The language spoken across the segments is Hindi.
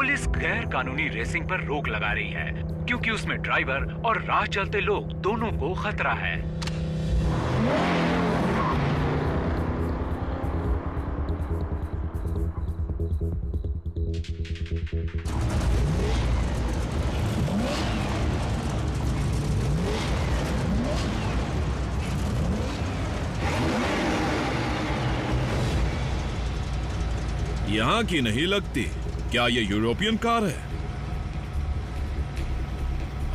पुलिस गैर कानूनी रेसिंग पर रोक लगा रही है क्योंकि उसमें ड्राइवर और राह चलते लोग दोनों को खतरा है। यहाँ की नहीं लगती। क्या ये यूरोपियन कार है?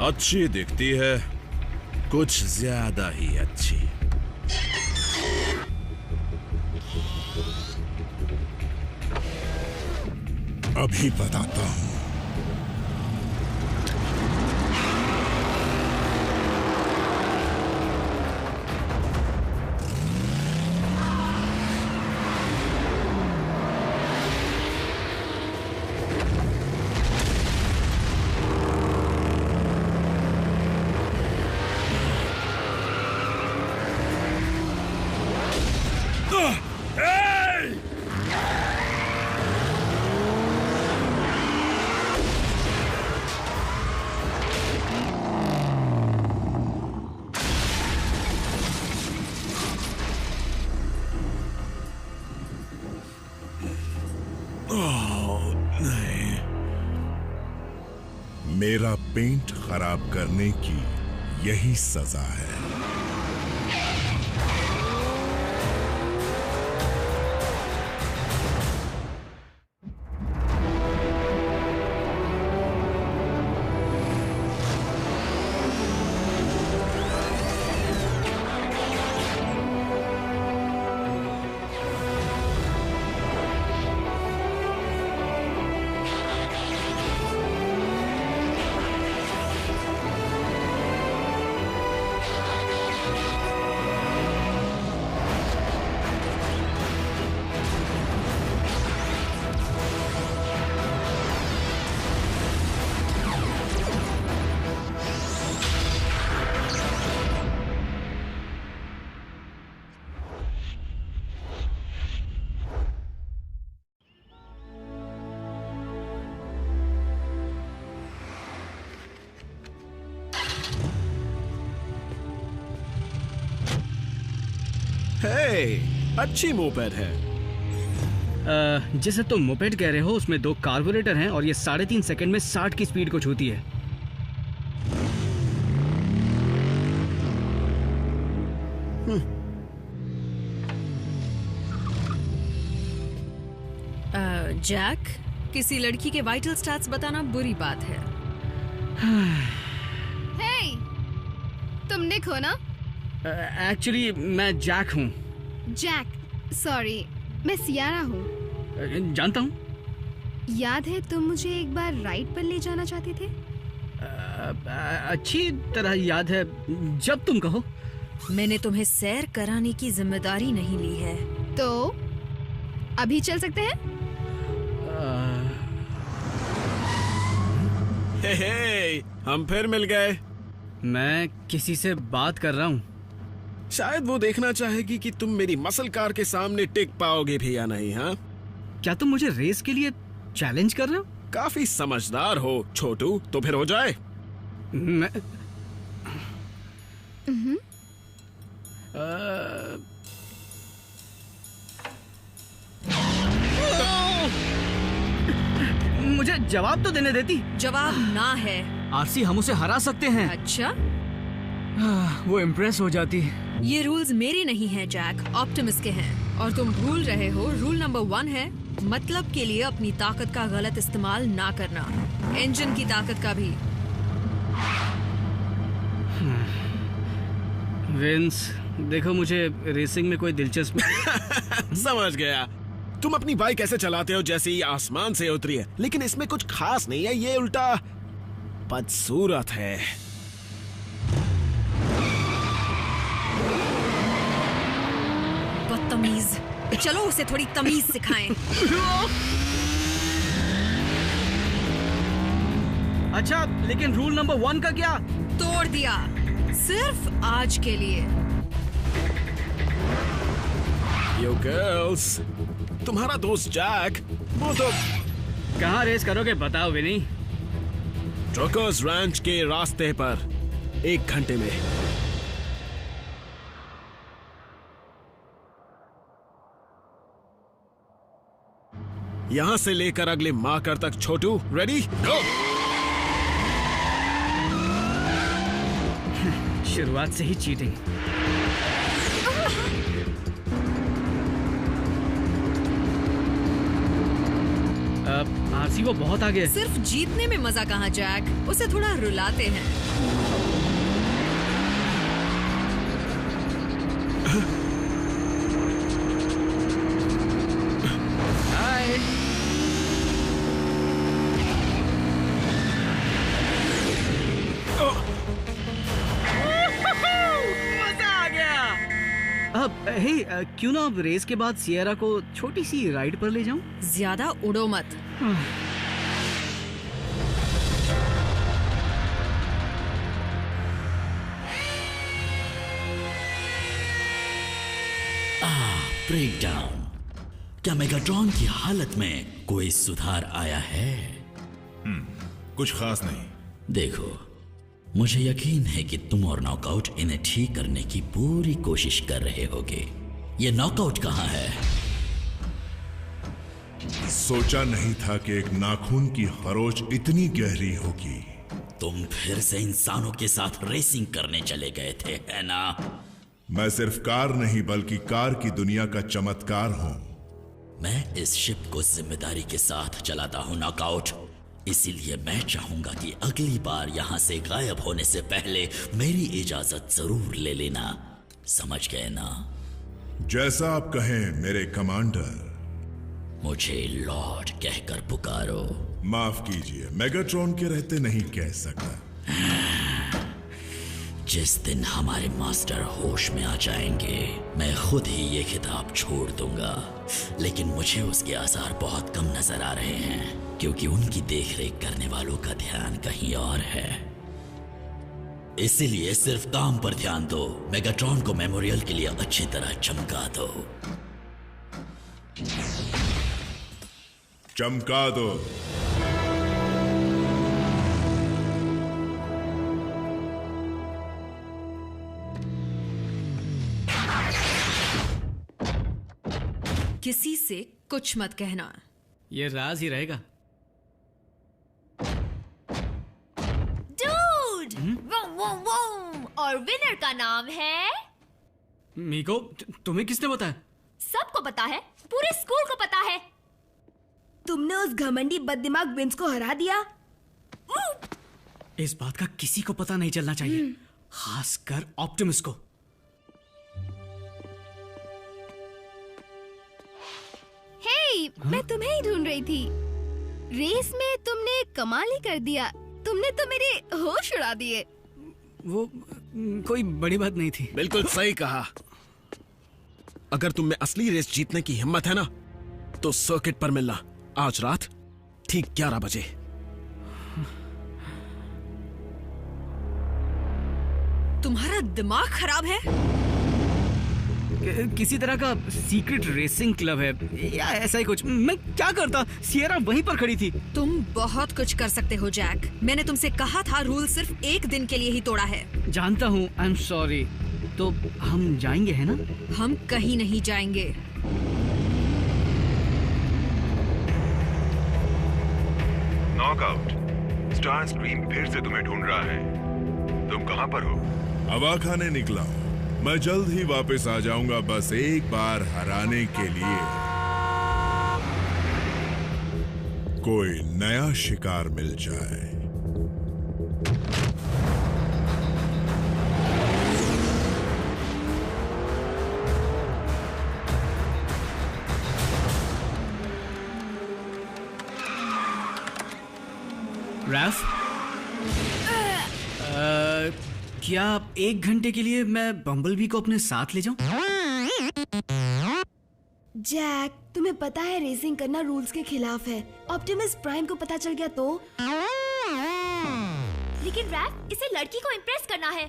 अच्छी दिखती है, कुछ ज्यादा ही अच्छी। अभी बताता हूं। नहीं, मेरा पेंट खराब करने की यही सजा है। अच्छी मोपेड है। जैसे तुम मोपेड कह रहे हो, उसमें 2 कार्बोरेटर हैं और ये 3.5 सेकंड में 60 की स्पीड को छूती है। जैक, किसी लड़की के वाइटल स्टैट्स बताना बुरी बात है। हे, तुम निक हो ना? एक्चुअली मैं जैक हूँ। जैक, सॉरी, मैं सियारा हूँ। जानता हूँ। याद है तुम मुझे एक बार राइड पर ले जाना चाहते थे? अच्छी तरह याद है, जब तुम कहो। मैंने तुम्हें सैर कराने की जिम्मेदारी नहीं ली है। तो अभी चल सकते हैं? हे, हम फिर मिल गए। मैं किसी से बात कर रहा हूँ। शायद वो देखना चाहेगी कि तुम मेरी मसल कार के सामने टिक पाओगे भी या नहीं। हाँ, क्या तुम मुझे रेस के लिए चैलेंज कर रहे हो? काफी समझदार हो छोटू, तो फिर हो जाए। मैं मुझे जवाब तो देने देती। जवाब ना है। आरसी, हम उसे हरा सकते हैं। अच्छा, वो इम्प्रेस हो जाती। ये रूल्स मेरे नहीं हैं जैक, ऑप्टिमस के हैं। और तुम भूल रहे हो, रूल नंबर 1 है मतलब के लिए अपनी ताकत का गलत इस्तेमाल ना करना, इंजन की ताकत का भी। विंस, देखो मुझे रेसिंग में कोई दिलचस्पी समझ गया। तुम अपनी बाइक ऐसे चलाते हो जैसे ये आसमान से उतरी है, लेकिन इसमें कुछ खास नहीं है, ये उल्टा बदसूरत है। बदतमीज, चलो उसे थोड़ी तमीज सिखाएं। अच्छा, लेकिन रूल नंबर 1 का क्या? तोड़ दिया, सिर्फ आज के लिए। यो गर्ल्स, तुम्हारा दोस्त जैक, वो तो कहाँ रेस करोगे बताओ विनी? ट्रकर्स रैंच के रास्ते पर 1 घंटे में। यहां से लेकर अगले मार्कर तक। छोटू रेडी गो। शुरुआत से ही चीटिंग। आरसी वो बहुत आगे है। सिर्फ जीतने में मजा कहाँ जैक, उसे थोड़ा रुलाते हैं। हाय। मजा आ गया। अब क्यों ना अब रेस के बाद सियरा को छोटी सी राइड पर ले जाऊं? ज्यादा उड़ो मत। Break down. क्या मेगाट्रॉन की हालत में कोई सुधार आया है? कुछ खास नहीं। देखो, मुझे यकीन है कि तुम और नॉकआउट इन्हें ठीक करने की पूरी कोशिश कर रहे होगे। ये नॉकआउट कहाँ है? सोचा नहीं था कि एक नाखून की खरोच इतनी गहरी होगी। तुम फिर से इंसानों के साथ रेसिंग करने चले गए थे, है ना? मैं सिर्फ कार नहीं बल्कि कार की दुनिया का चमत्कार हूं। मैं इस शिप को जिम्मेदारी के साथ चलाता हूं नॉकआउट, इसीलिए मैं चाहूंगा कि अगली बार यहां से गायब होने से पहले मेरी इजाजत जरूर ले लेना। समझ गए ना? जैसा आप कहें मेरे कमांडर। मुझे लॉर्ड कहकर पुकारो। माफ कीजिए, मेगाट्रॉन के रहते नहीं कह सकता। जिस दिन हमारे मास्टर होश में आ जाएंगे, मैं खुद ही ये खिताब छोड़ दूंगा। लेकिन मुझे उसके आसार बहुत कम नजर आ रहे हैं, क्योंकि उनकी देखरेख करने वालों का ध्यान कहीं और है। इसीलिए सिर्फ काम पर ध्यान दो। मेगाट्रॉन को मेमोरियल के लिए अच्छी तरह चमका दो। चमका दो। किसी से कुछ मत कहना। ये राज ही रहेगा। डूड, और विनर का नाम है मीको। तुम्हें किसने बताया? सबको पता है, पूरे स्कूल को पता है। तुमने उस घमंडी बददिमाग विंस को हरा दिया। इस बात का किसी को पता नहीं चलना चाहिए, खासकर ऑप्टिमस को। हे, मैं तुम्हें ही ढूंढ रही थी। रेस में तुमने कमाल ही कर दिया। तुमने तो मेरे होश उड़ा दिए। वो कोई बड़ी बात नहीं थी। बिल्कुल सही कहा। अगर तुम में असली रेस जीतने की हिम्मत है ना, तो सर्किट पर मिलना आज रात ठीक 11 बजे। तुम्हारा दिमाग खराब है? किसी तरह का सीक्रेट रेसिंग क्लब है या ऐसा ही कुछ। मैं क्या करता, सियरा वहीं पर खड़ी थी। तुम बहुत कुछ कर सकते हो जैक। मैंने तुमसे कहा था रूल सिर्फ 1 दिन के लिए ही तोड़ा है। जानता हूँ, आई एम सॉरी। तो हम जाएंगे है ना? हम कहीं नहीं जाएंगे। नॉकआउट, स्टार स्क्रीन फिर से तुम्हें ढूंढ रहा है। तुम कहां पर हो? हवा खाने निकला हूं। मैं जल्द ही वापस आ जाऊंगा, बस एक बार हराने के लिए। कोई नया शिकार मिल जाए। रैफ, क्या 1 घंटे के लिए मैं बम्बलबी को अपने साथ ले जाऊं? जैक, तुम्हें पता है रेसिंग करना रूल्स के खिलाफ है। ऑप्टिमस प्राइम को पता चल गया तो? लेकिन रैफ, इसे लड़की को इम्प्रेस करना है,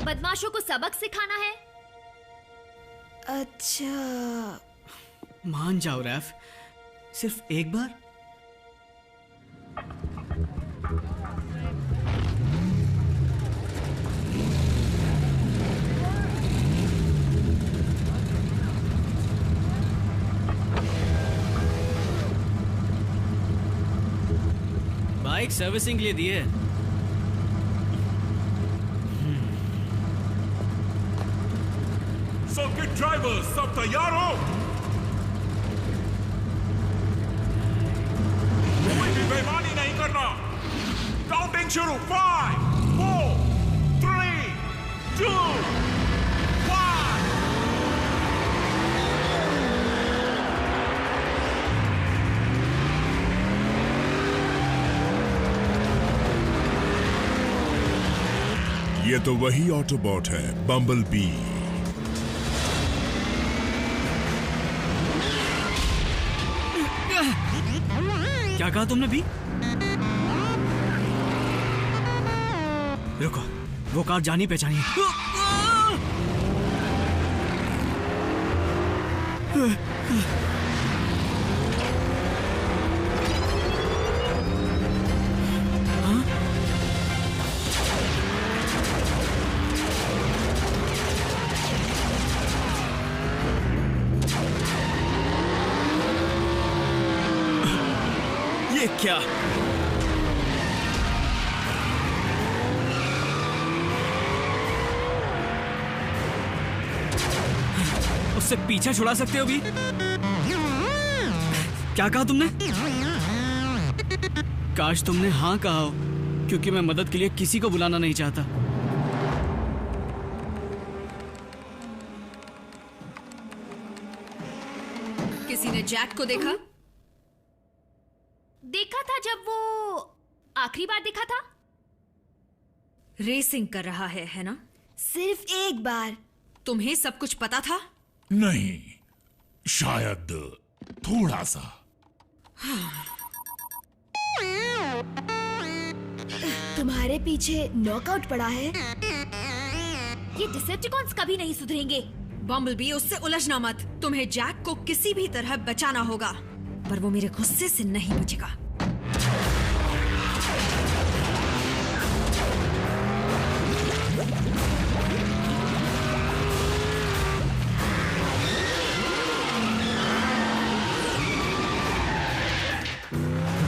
बदमाशों को सबक सिखाना है। अच्छा, मान जाओ रैफ, सिर्फ एक बार? बाइक सर्विसिंग के लिए दी है। सर्किट ड्राइवर, सब तैयार हो? कोई भी बेईमानी नहीं करना। काउंटिंग शुरू। 5, 4, 3, 2, 1। ये तो वही ऑटोबॉट है, बम्बल बी। क्या कहा तुमने भी? रुको, वो कार जानी पहचानी है। ये क्या? उससे पीछा छुड़ा सकते हो भी? क्या कहा तुमने? काश तुमने हाँ कहा हो, क्योंकि मैं मदद के लिए किसी को बुलाना नहीं चाहता। किसी ने जैक को देखा? देखा था जब वो आखिरी बार देखा था। रेसिंग कर रहा है ना? सिर्फ एक बार। तुम्हें सब कुछ पता था? नहीं, शायद थोड़ा सा। तुम्हारे पीछे नॉकआउट पड़ा है। ये डिसेप्टिकॉन्स कभी नहीं सुधरेंगे। बम्बलबी, उससे उलझना मत। तुम्हें जैक को किसी भी तरह बचाना होगा, पर वो मेरे गुस्से से नहीं बचेगा।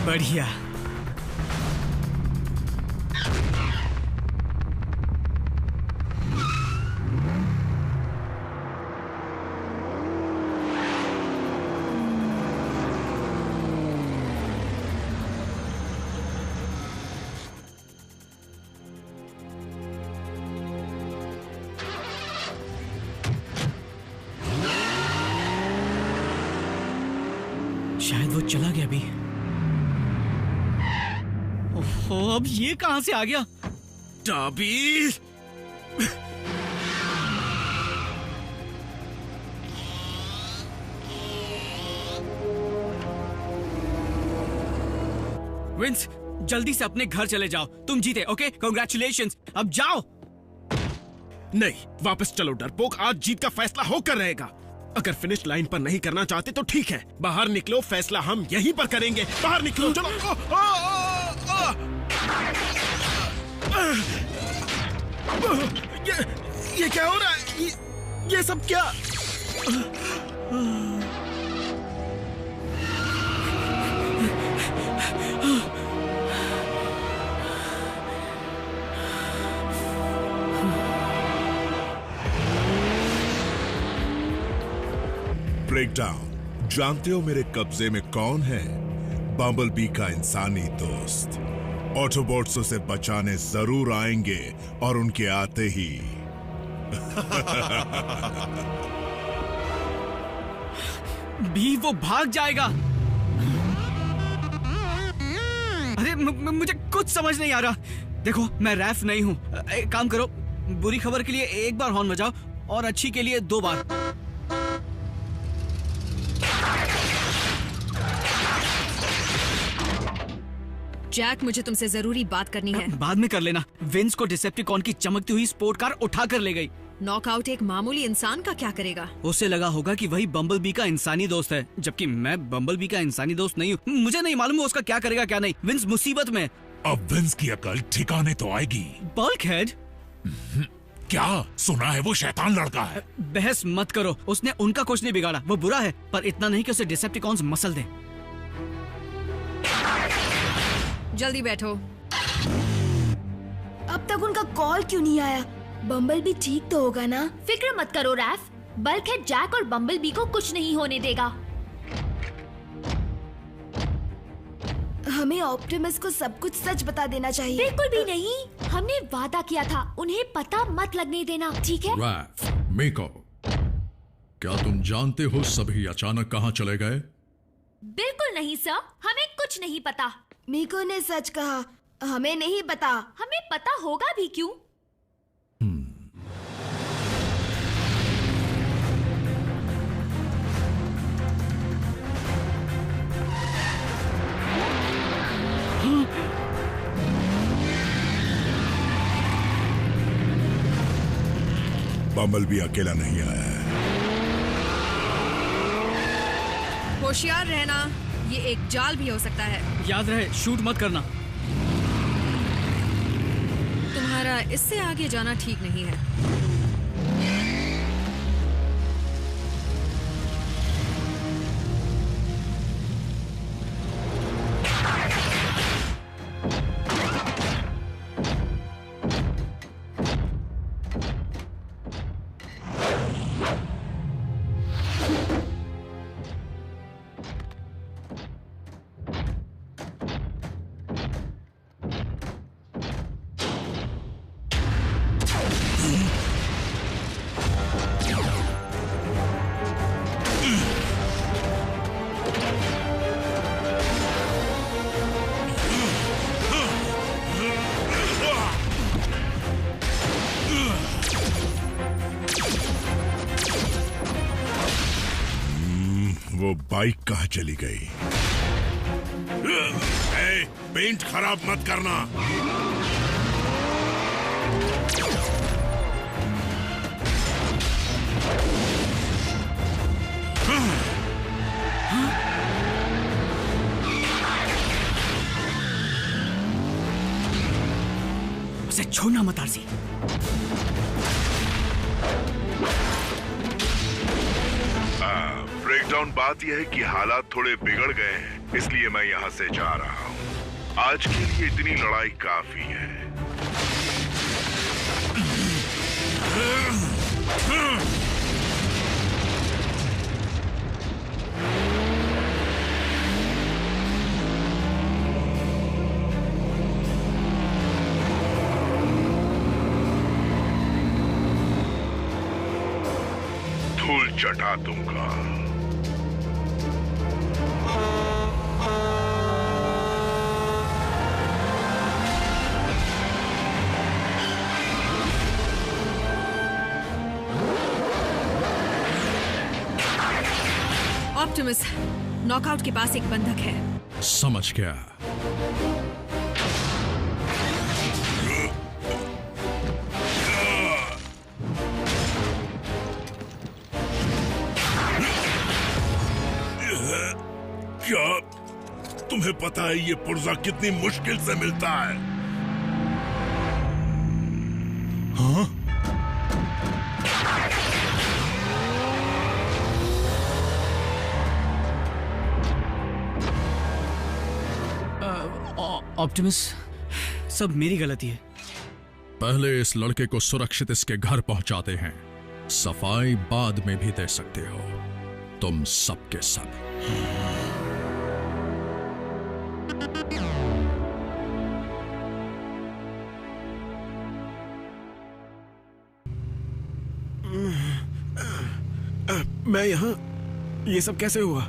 बढ़िया। शायद वो चला गया अभी। ओहो, अब ये कहां से आ गया? टॉबी! विंस, जल्दी से अपने घर चले जाओ। तुम जीते, ओके? कांग्रेचुलेशंस। अब जाओ। नहीं, वापस चलो डरपोक। आज जीत का फैसला होकर रहेगा। अगर फिनिश लाइन पर नहीं करना चाहते तो ठीक है, बाहर निकलो। फैसला हम यहीं पर करेंगे। बाहर निकलो, चलो। ये क्या हो रहा है? ये सब क्या? ब्रेकडाउन। जानते हो मेरे कब्जे में कौन है? बम्बलबी का इंसानी दोस्त। ऑटोबॉट्स उसे बचाने जरूर आएंगे, और उनके आते ही भी वो भाग जाएगा। अरे मुझे कुछ समझ नहीं आ रहा। देखो, मैं रैफ नहीं हूं। एक काम करो, बुरी खबर के लिए एक बार हॉर्न बजाओ और अच्छी के लिए 2 बार। जैक, मुझे तुमसे जरूरी बात करनी है। बाद में कर लेना। विंस को डिसेप्टिकॉन की चमकती हुई स्पोर्ट कार उठा कर ले गई। नॉकआउट एक मामूली इंसान का क्या करेगा? उसे लगा होगा कि वही बम्बलबी का इंसानी दोस्त है, जबकि मैं बम्बलबी का इंसानी दोस्त नहीं हूँ। मुझे नहीं मालूम उसका क्या करेगा क्या नहीं। विंस मुसीबत में। अब विंस की अकल ठिकाने तो आएगी। बल्कहेड? क्या सुना है? वो शैतान लड़का है। बहस मत करो, उसने उनका कुछ नहीं बिगाड़ा। वो बुरा है, पर इतना नहीं कि उसे डिसेप्टिकॉन्स मसल दे। जल्दी बैठो। अब तक उनका कॉल क्यों नहीं आया? बम्बल भी ठीक तो होगा ना? फिक्र मत करो रैफ, बल्कहेड जैक और बम्बल बी को कुछ नहीं होने देगा। हमें ऑप्टिमस को सब कुछ सच बता देना चाहिए। बिल्कुल भी नहीं, हमने वादा किया था उन्हें पता मत लगने देना, ठीक है? रैफ, मिको, क्या तुम जानते हो सभी अचानक कहाँ चले गए? बिल्कुल नहीं सर, हमें कुछ नहीं पता। मिको ने सच कहा, हमें नहीं पता। हमें पता होगा भी क्यों? बम्बल भी अकेला नहीं आया है। होशियार रहना, ये एक जाल भी हो सकता है। याद रहे, शूट मत करना। तुम्हारा इससे आगे जाना ठीक नहीं है। वो बाइक कहाँ चली गई? पेंट खराब मत करना। उसे छोड़ना मत आरजी। ब्रेकडाउन बात यह है कि हालात थोड़े बिगड़ गए हैं, इसलिए मैं यहाँ से जा रहा हूँ। आज के लिए इतनी लड़ाई काफी है। धूल चटा दूंगा। ऑप्टिमस, नॉकआउट के पास एक बंधक है। समझ गया। क्या तुम्हें पता है ये पुर्जा कितनी मुश्किल से मिलता है? हाँ? ऑप्टिमस, सब मेरी गलती है। पहले इस लड़के को सुरक्षित इसके घर पहुंचाते हैं, सफाई बाद में भी दे सकते हो तुम सबके सब। मैं यहाँ, ये सब कैसे हुआ?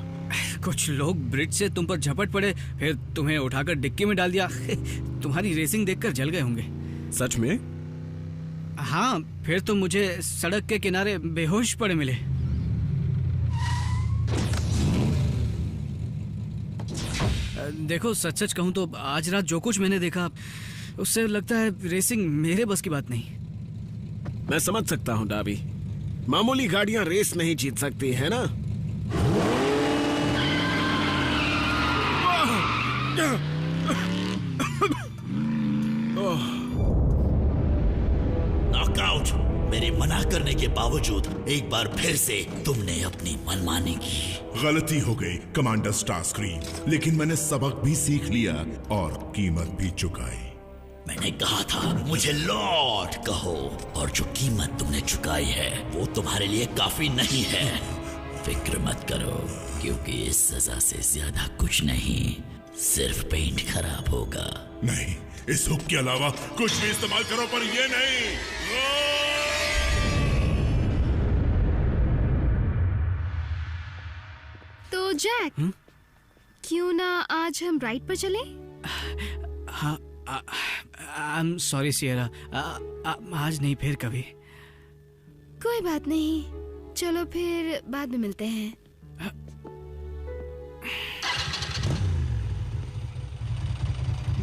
कुछ लोग ब्रिज से तुम पर झपट पड़े, फिर तुम्हें उठाकर डिक्की में डाल दिया। तुम्हारी रेसिंग देखकर जल गए होंगे। सच में? हाँ, फिर तुम मुझे सड़क के किनारे बेहोश पड़े मिले। देखो, सच सच कहूं तो आज रात जो कुछ मैंने देखा उससे लगता है रेसिंग मेरे बस की बात नहीं। मैं समझ सकता हूँ डाबी, मामूली गाड़ियां रेस नहीं जीत सकती है ना। नॉकआउट। मेरे मना करने के बावजूद एक बार फिर से तुमने अपनी मनमानी की। गलती हो गई कमांडर स्टारस्क्रीम, लेकिन मैंने सबक भी सीख लिया और कीमत भी चुकाई। मैंने कहा था मुझे लॉर्ड कहो, और जो कीमत तुमने चुकाई है वो तुम्हारे लिए काफी नहीं है। फिक्र मत करो, क्योंकि इस सजा से ज्यादा कुछ नहीं, सिर्फ पेंट खराब होगा। नहीं, इस हुक के अलावा कुछ भी इस्तेमाल करो, पर ये नहीं। तो जैक, क्यों ना आज हम राइड पर चले? हाँ, आई एम सॉरी सियरा, आज नहीं, फिर कभी। कोई बात नहीं, चलो फिर बाद में मिलते हैं।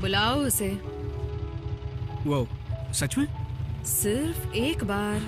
बुलाओ उसे। वो सच में? सिर्फ एक बार।